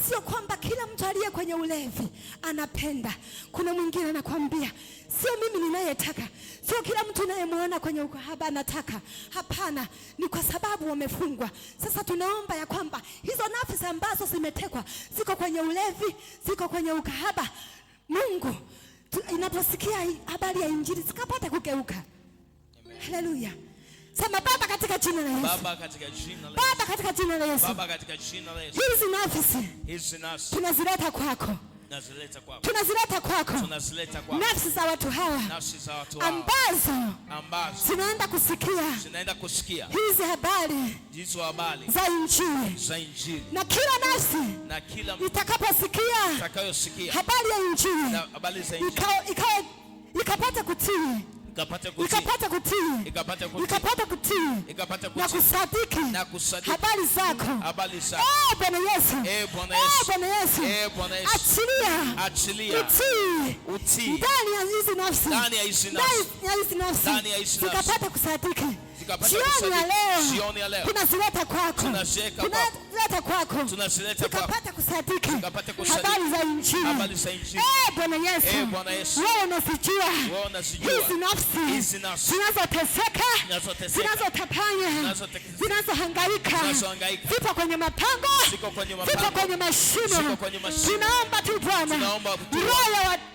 Sio kwamba kila mtu aliye kwenye ulevi anapenda. Kuna mwingine anakuambia, sio mimi ninayetaka. Sio kila mtu unayemuona kwenye ukahaba anataka. Hapana, ni kwa sababu wamefungwa. Sasa tunaomba ya kwamba hizo nafsi ambazo zimetekwa, ziko kwenye ulevi, ziko kwenye ukahaba, Mungu inaposikia habari ya injili zikapata kugeuka. Haleluya. Sema Baba katika jina la Yesu. Baba katika jina la Yesu. Baba katika jina la Yesu. Baba katika jina la Yesu. Hizi nafsi tunazileta kwako. Tunazileta kwako. Nafsi za watu hawa ambazo zinaenda kusikia hizi habari za injili. Na kila nafsi itakaposikia habari ya injili ikapata kutii, ikapata kutii na kusadiki habari zako. Bwana Yesu, achilia utii ndani ya hizi nafsi zikapata kusadiki. Jioni ya leo tunazileta kwako, zikapata kusadiki habari za injili. Bwana Yesu, wewe unasijua hizi nafsi zinazoteseka, zinazotapanya, zinazohangaika, zipo kwenye mapango, zipo kwenye mashimo. Tunaomba tu Bwana, roho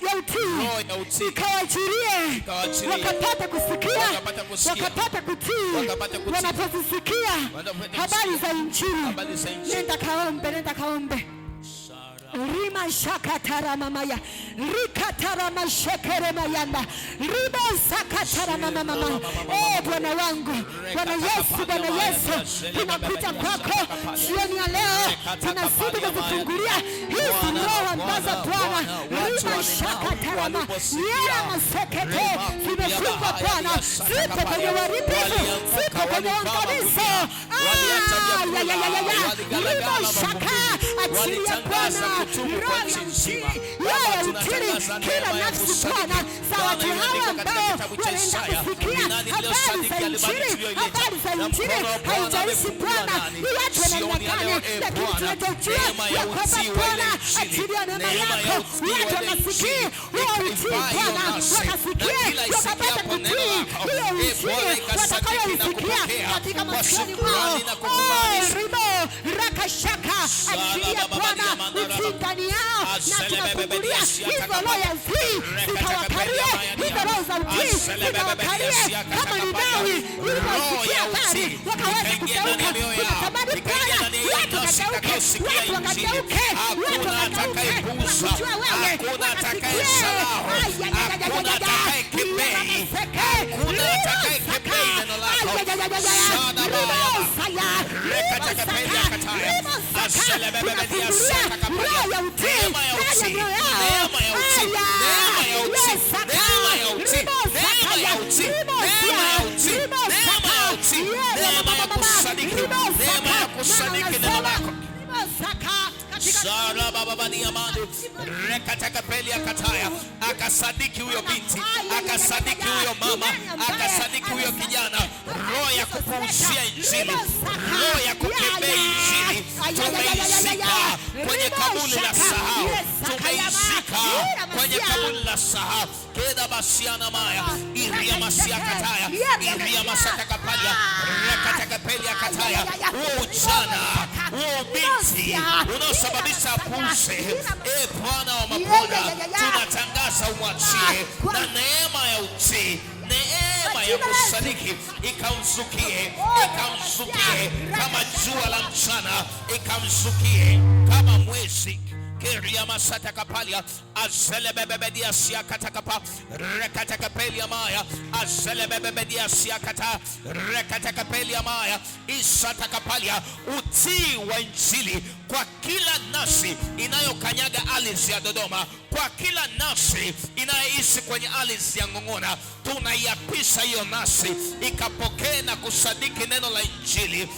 ya utii ikawajirie, wakapata kusikia, wakapata kutii wanapozisikia habari za injili. Nenda kaombe. Rima shakatara mamaya, rikatara mashekere mayanda, riba sakatara mama. Bwana wangu, Bwana Yesu, tunakuja kwako jioni ya leo, tunazidi kukufungulia hizi roho ambazo Bwana, rima shakatara yera masekete, zimefungwa Bwana, zipo kwenye uharibifu, zipo kwenye uangamizi. Rima shaka, achilia Bwana roho ya Injili kila nafsi Bwana za watu hawa ambao wanaenda kusikia habari za Injili, habari za Injili. Haijalishi Bwana ni watu wa namna gani, lakini tunachojua ya kwamba Bwana achilia neema yako, watu wanasikia huo utii Bwana, wakasikia wakapata kutii hiyo Injili watakayoisikia katika masikioni mwao. Ribo rakashaka, achilia Bwana utii ndani yao, na tunafungulia hizo roho ya utii zikawakalie, hizo roho za utii zikawakalie kama Ninawi iliposikia habari wakaweza kugeuka. Tunatamani Bwana watu wakageuke, watu wakageuke, watu wakageuke kujua wewe, wakasikie hakuna atakayekebei neno lako. Akasadiki huyo binti, akasadiki huyo mama, akasadiki huyo kijana. Roho ya kupuuzia Injili, roho ya kukemea Injili tumeizika kwenye kaburi la sahau, tumeizika kwenye kaburi la sahau. Keda basiana maya iria masia kataya iria masaka kapalia rekataka pelia kataya. Huo ujana, huo binti unaosababisha puuze, Bwana wa mabwana, tunatangaza umwachie, na neema ya utii, neema ya kusadiki ikamzukie, ikamzukie kama jua la mchana, ikamzukie kama mwezi. Keria masata kapalia azelebebedia siakata kapa rekata pelia maya azelebebedia siakata rekata pelia maya isata kapalia. Utii wa Injili kwa kila nafsi inayokanyaga ardhi ya Dodoma, kwa kila nafsi inayoishi kwenye ardhi ya Ng'ong'ona, tunaiapisha hiyo nafsi ikapokee na kusadiki neno la Injili.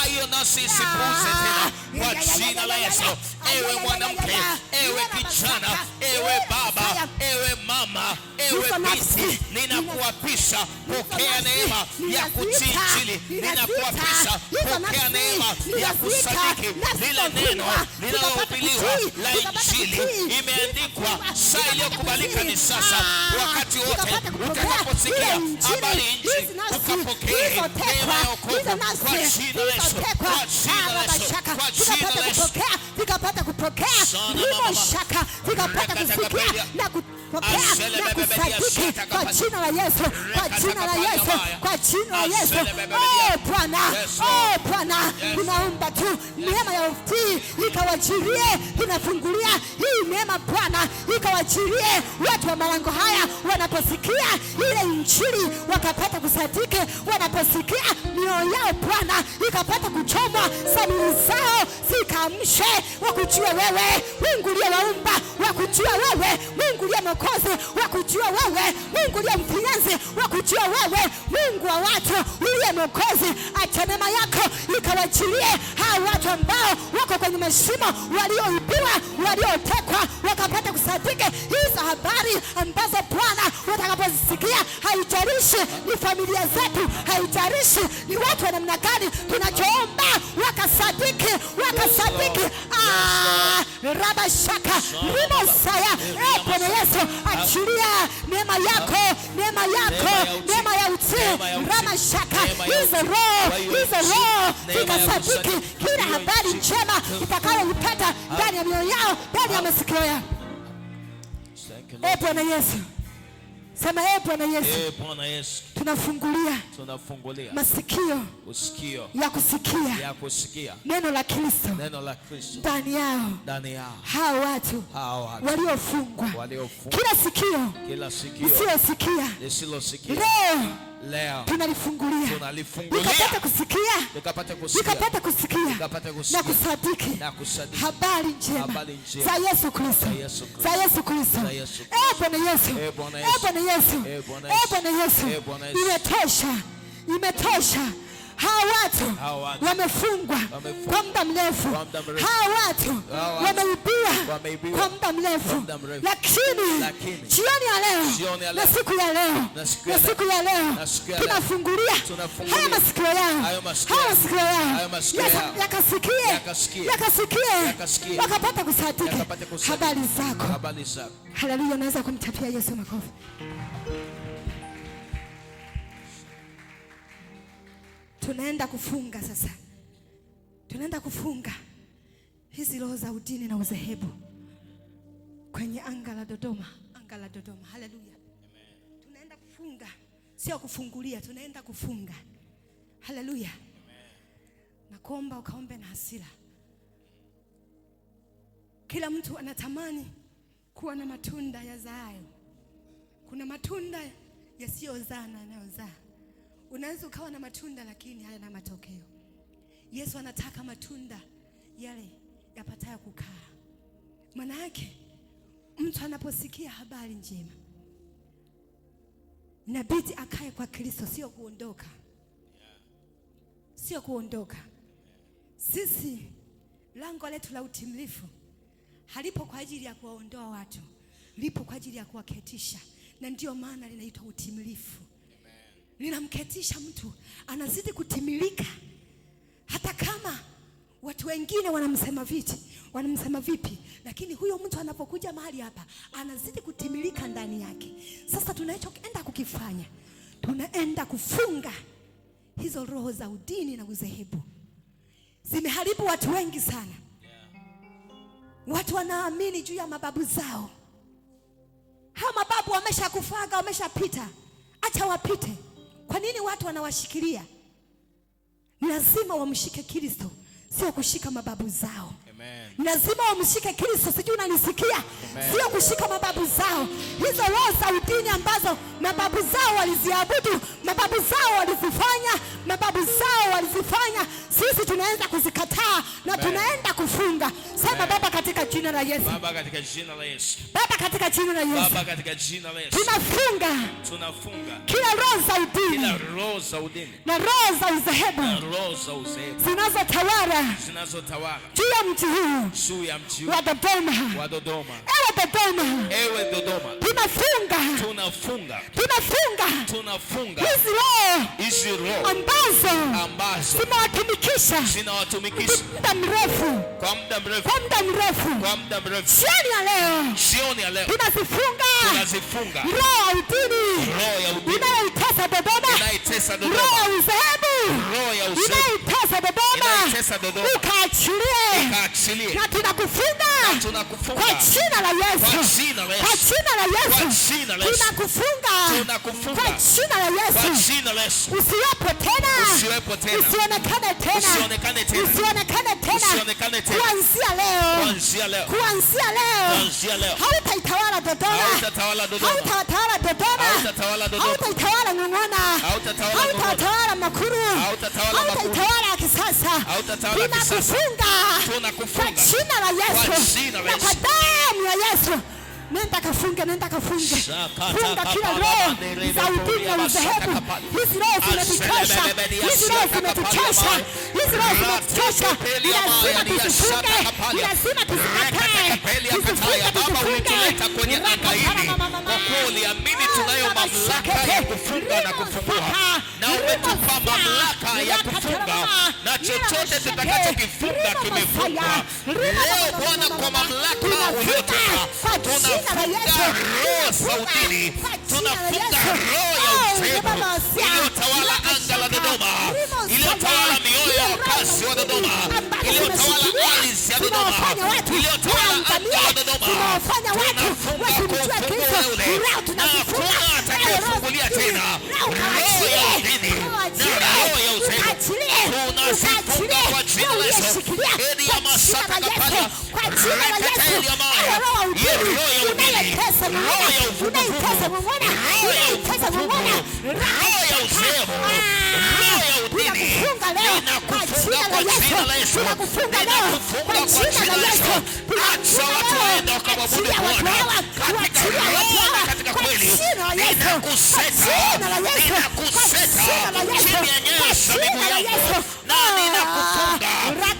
Hiyo nafsi isipuuze tena kwa jina la Yesu. Ewe mwanamke, ewe kijana, ewe baba, ewe mama, ewe binti, ninakuapisha, pokea neema ya kutii Injili. Ninakuapisha, pokea neema ya kusadiki lile neno linalohubiriwa la Injili. Imeandikwa, saa iliyokubalika ni sasa, wakati wote utakaposikia habari Injili ukapokee neema ya wokovu kwa jina la Yesu, kwa jina la Yesu, kwa jina la Yesu. Vikapata kupokea limo shaka, vikapata kusikia na kupokea na kusadiki kwa jina la Yesu, kwa jina la Yesu, kwa jina la Yesu. Bwana, Bwana, tunaomba tu neema ya utii ikawajirie, tunafungulia hii neema Bwana, ikawajirie watu wa malango haya wanaposikia ile Injili, wakapata kusadiki, wanaposikia mioyo yao Bwana ikapata kuchomwa, samiri zao zikaamshe, wakujua wewe Mungu uliyewaumba, wakujua wewe Mungu uliye Mwokozi, wakujua wewe Mungu uliye mfinyanzi, wakujua wewe Mungu wa watu uliye Mwokozi. Acha neema yako ikawachilie hao watu ambao wako kwenye mashimo, walioibiwa, waliotekwa, wakapata kusadiki hizo habari ambazo Bwana watakapozisikia. Haijalishi ni familia zetu, haijalishi ni watu wa namna gani, tunachoomba wakasadiki, wakasadiki. Rabashaka rimosaya. Bwana Yesu, achilia neema yako, neema yako, neema ya utii. Ramashaka, hizo roho zikasadiki kila habari njema itakayoipata ndani ya mioyo yao, ndani ya masikio yao. Bwana Yesu, sema Bwana Yesu, Bwana Yesu, tunafungulia masikio ya kusikia neno la Kristo ndani yao, hao watu waliofungwa. Kila sikio lisilosikia leo tunalifungulia, likapata kusikia na kusadiki habari njema za Yesu Kristo, za Yesu Kristo. Bwana Yesu, Bwana Yesu, Bwana Yesu, imetosha Hawa watu wamefungwa kwa muda mrefu. Hawa watu wameibiwa kwa muda mrefu. Lakini jioni ya leo na siku ya leo tunafungulia haya masikio yao. Yakasikie wakapata kusadiki habari zako. Haleluya. Naweza kumtapia Yesu makofi. Tunaenda kufunga sasa. Tunaenda kufunga hizi roho za udini na udhehebu kwenye anga la Dodoma. Haleluya. Tunaenda kufunga, sio kufungulia, tunaenda kufunga. Haleluya. Nakuomba ukaombe na hasira. Kila mtu anatamani kuwa na matunda yazaayo. Kuna matunda yasiyozaa na yanayozaa. Unaweza ukawa na matunda lakini hayana matokeo. Yesu anataka matunda yale yapatayo kukaa. Maana yake mtu anaposikia habari njema inabidi akae kwa Kristo, sio kuondoka. Sio kuondoka. Sisi lango letu la utimilifu halipo kwa ajili ya kuwaondoa watu, lipo kwa ajili ya kuwaketisha, na ndio maana linaitwa utimilifu. Linamketisha mtu anazidi kutimilika, hata kama watu wengine wanamsema vipi, lakini huyo mtu anapokuja mahali hapa anazidi kutimilika ndani yake. Sasa tunachoenda kukifanya, tunaenda kufunga hizo roho za udini na udhehebu. Zimeharibu watu wengi sana. Watu wanaamini juu ya mababu zao. Hao mababu wameshakufaga, wameshapita. Acha wapite. Kwa nini watu wanawashikilia? Ni lazima wamshike Kristo, sio kushika mababu zao. Lazima wamshike Kristo, sijui unanisikia? Sio kushika mababu zao. Hizo roho za udini ambazo mababu zao waliziabudu, mababu zao walizifanya, sisi tunaanza kuzikataa na tunaenda kufunga. Sema Baba katika jina la Yesu. Baba katika jina la Yesu. Baba katika jina la Yesu. Baba katika jina la Yesu. Tunafunga kila roho za udini na roho za udhehebu zinazotawala juu ya mji huu wa Dodoma. Ewe Dodoma, tunafunga hizi roho ambazo zinawatumikisha kwa muda mrefu. Jioni ya leo tunazifunga roho ya udini inayoitesa Dodoma, roho ya udhehebu inayoitesa Dodoma, ukaachilie. Na tunakufunga kwa jina la Yesu. Tunakufunga kwa jina la Yesu. Usiwepo tena. Usionekane tena. Kuanzia leo. Hautaitawala Dodoma. Hautaitawala Ng'ong'ona. Hautaitawala Makuru. Hautaitawala Kisasa. Tunakufunga kwa jina la Yesu. Na kwa damu ya Yesu. Nenda kafunge. Funga kila roho za udini na udhehebu. Hizi roho zinatuchosha. Lazima tuzikatae. Baba, ulituleta kwenye anga hili kwa kuwa uliamini tunayo mamlaka ya kufunga na kufungua, na umetupa mamlaka ya kufunga, na chochote tutakachokifunga kimefungwa. Leo Bwana, kwa mamlaka uliotupa, tunafunga roho za udini, tunafunga roho ya udhehebu iliyotawala anga la Dodoma, iliyotawala mioyo ya wakazi wa Dodoma, iliyotawala ardhi ya Dodoma, iliyotawala anga la Dodoma. Tunafunga kwa ufunguo ule, na hakuna atakayefungulia tena roho ya udini na roho ya udhehebu. Tunazifunga kwa jina la Yesu. Edi ya masaka kapala, rekata eli ya maya, roho ya udini, roho ya uvuguvugu, roho ya uvuguvugu, roho ya udhehebu, roho ya udini, ninakufunga kwa jina la Yesu. Ninakufunga kwa jina la Yesu. Acha watu waende wakamwabudu Bwana katika roho na katika kweli. Ninakuseta chini ya nyayo ninaosha miguu yangu na ninakufunga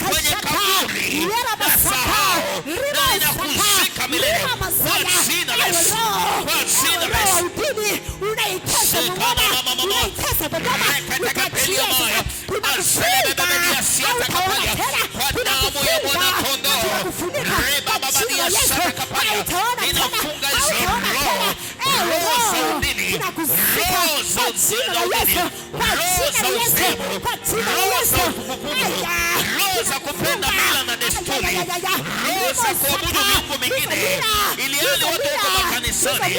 kwenye kaburi na sahau na ninakushika milele kwa jina la Yesu, kwa jina la Yesu. Unaitesa Mungu, unaitesa Baba, unaachia sasa. Kwa damu ya mwana kondoo, reba baba dia shaka kapaya, ninafunga hizo roho za udini, roho za udini, roho za uzimu, roho za utukufu, roho za kupenda mila na desturi, roho za kuabudu miungu mingine ilihali watu wako makanisani,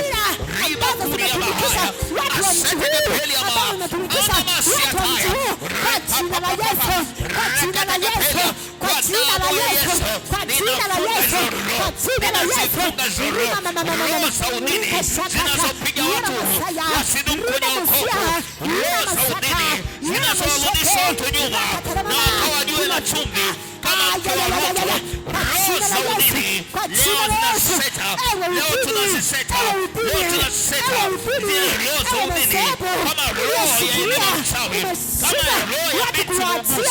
riba kuri ya bahaya, asete kepeli ya maa, ama siataya, kwa jina la Yesu, kwa jina la Yesu, kwa jina la Yesu, kwa jina la Yesu, kwa jina la Yesu. Roho za udini zinazopiga watu wasidumu kwenye wokovu, roho za udini zinazowarudisha watu nyuma na wakawajue la chumvi kama mkiwa moto, roho za udini leo zinaseta, leo tunaziseta, leo tunaziseta roho za udini kama roho ya elimu mchawi, kama roho ya binti muuguzi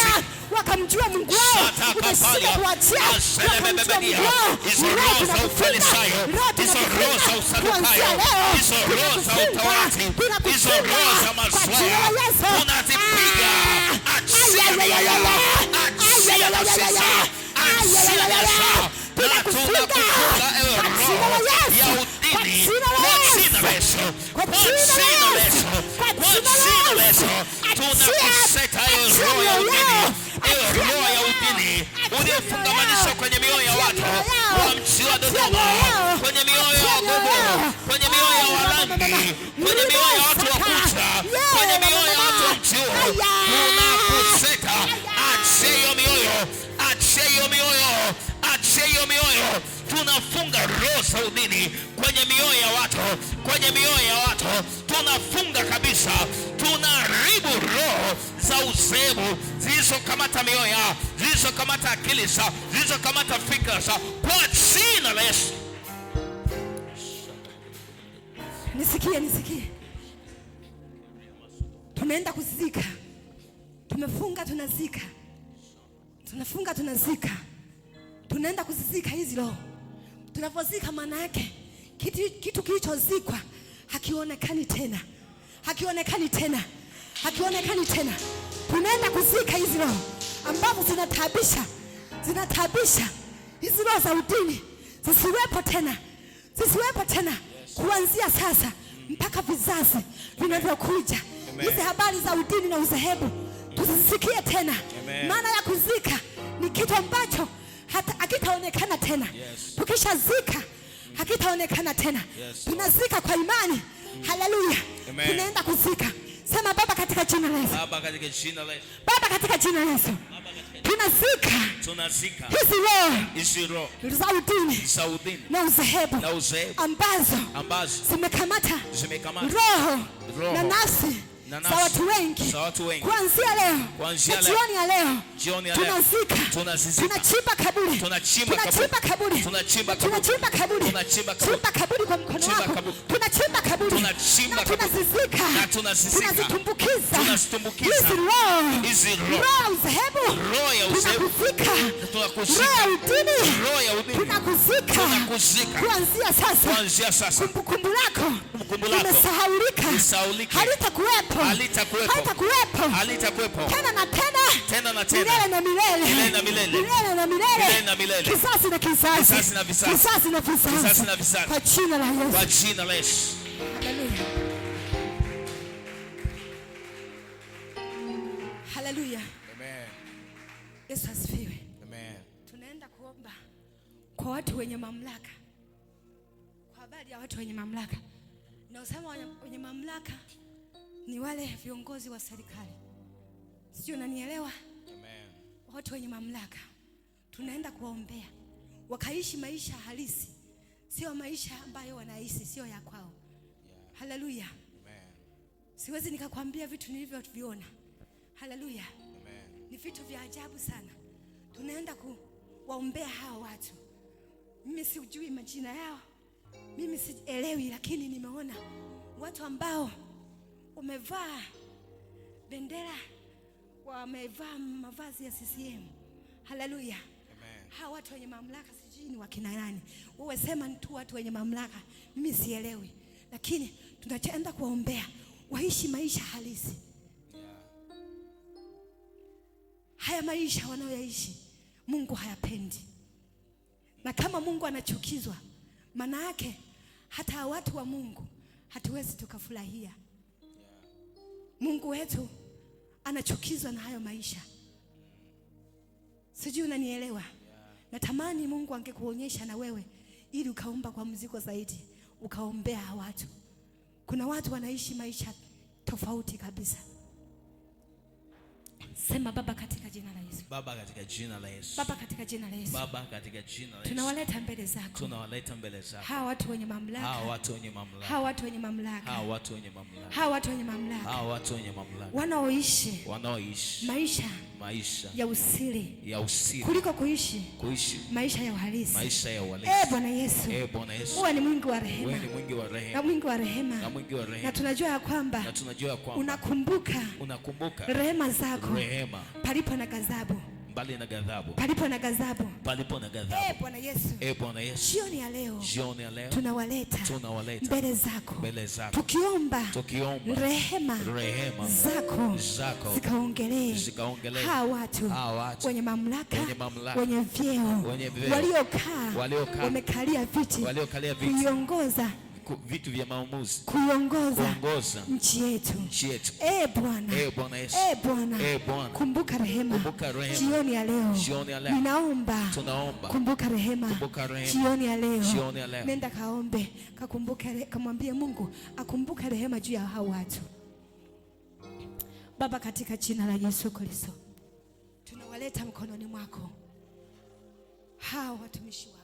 wakamjua Mungu wao, umeshika kuachia wakamjua Mungu wao. Hizo roho za ufarisayo, hizo roho za usadukayo, hizo roho za utawati, hizo roho za mazoea tunazipiga. Achia mioyo, achia nafsi, achia nafsi, na tunakufunga ewe roho ya udini kwa jina la Yesu, kwa jina la Yesu, kwa jina la Yesu. Tunakuseta ewe roho ya udini, ewe roho ya udini uliofungamanishwa kwenye mioyo ya watu wa mji wa Dodoma, kwenye mioyo ya Wagogo, kwenye mioyo ya Walangi, kwenye mioyo ya watu wa Kuta, kwenye mioyo ya watu wa mji huu. Tunakuseta, achia hiyo mioyo, achia hiyo mioyo, achia hiyo mioyo. Tunafunga roho za udini kwenye mioyo ya watu, kwenye mioyo ya watu tunafunga kabisa. Tunaharibu roho za uzebu zilizokamata mioyo yao, zilizokamata akili zao, zilizokamata fikra zao kwa jina la Yesu. Nisikie. Tunaenda kuzika. Tumefunga tunazika. Tunafunga tunazika. Tunaenda kuzizika hizi roho. Tunapozika maana yake kitu kilichozikwa hakionekani tena. Hakionekani tena. Hakionekani tena. Tunaenda kuzika hizi roho ambazo zinatabisha. Hizi roho za udini zisiwepo tena. Zisiwepo tena kuanzia sasa mpaka vizazi vinavyokuja. Hizi habari za udini na uzehebu tusisikie tena. Maana ya kuzika ni kitu ambacho hata hakitaonekana tena. Tukishazika hakitaonekana tena. Tunazika kwa imani. Haleluya. Tunaenda kuzika. Sema Baba katika jina la Yesu. Baba katika jina la Yesu. Baba katika jina la Yesu. Tunazika hizi roho za udini na uzehebu ambazo zimekamata roho na nafsi za watu wengi. Kuanzia leo, jioni ya leo, tunazika, tunachimba kaburi, tunachimba kaburi kwa mkono wako, tunachimba kaburi na tunazizika, tunazitumbukiza hizi roho uzehebu, tunakuzika roho ya udini, tunakuzika kuanzia sasa. Kumbukumbu lako limesahaulika, halitakuwepo tena na tena, milele na milele, kizazi na vizazi, kwa jina la Yesu. Haleluya. Amen. Yesu asifiwe. Amen. Tunaenda kuomba kwa watu wenye mamlaka, kwa habari ya watu wenye mamlaka. Na usema wenye mamlaka ni wale viongozi wa serikali. Sio, unanielewa? Amen. Watu wenye mamlaka tunaenda kuwaombea wakaishi maisha halisi, sio maisha ambayo wanaishi sio ya kwao. Haleluya. Amen. Siwezi nikakwambia vitu nilivyoviona. Haleluya. Amen. Ni vitu vya ajabu sana. Tunaenda kuwaombea hao watu. Mimi sijui majina yao, mimi sielewi, lakini nimeona watu ambao wamevaa bendera wamevaa mavazi ya CCM. Haleluya. Hawa watu wenye mamlaka sijui ni wakina nani. Wewe sema tu watu wenye mamlaka, mimi sielewi. Lakini tunachoenda kuombea waishi maisha halisi. Haya maisha wanayoishi Mungu hayapendi. Na kama Mungu anachukizwa, maana yake hata watu wa Mungu hatuwezi tukafurahia. Mungu wetu anachukizwa na hayo maisha. Sijui unanielewa? Natamani Mungu angekuonyesha na wewe ili ukaomba kwa mzigo zaidi, ukaombea watu. Kuna watu wanaishi maisha tofauti kabisa. Sema Baba katika jina la Yesu. Baba katika jina la Yesu. Baba katika jina la Yesu. Baba katika jina la Yesu. Tunawaleta mbele zako. Tunawaleta mbele zako. Hawa watu wenye mamlaka. Hawa watu wenye mamlaka. Hawa watu wenye mamlaka. Hawa watu wenye mamlaka. Hawa watu wenye mamlaka. Hawa watu wenye mamlaka. Wanaoishi maisha ya usiri kuliko kuishi maisha ya uhalisi. Bwana Yesu. Wewe ni mwingi wa rehema. Na mwingi wa rehema. Na tunajua ya kwamba unakumbuka rehema zako palipo na ghadhabu. Palipo na ghadhabu. Bwana Yesu. Jioni ya leo tunawaleta mbele zako. Tukiomba rehema zako zikaongelee hawa watu wenye mamlaka, wenye vyeo, waliokaa wamekalia viti kuiongoza vitu vya maamuzi, kuongoza nchi yetu. Bwana, kumbuka rehema jioni ya leo. Ninaomba kumbuka rehema jioni ya leo. Nenda kaombe, kakumbuke, kamwambie Mungu akumbuke rehema juu ya hao watu. Baba, katika jina la Yesu Kristo, tunawaleta mkononi mwako hao watumishi wako.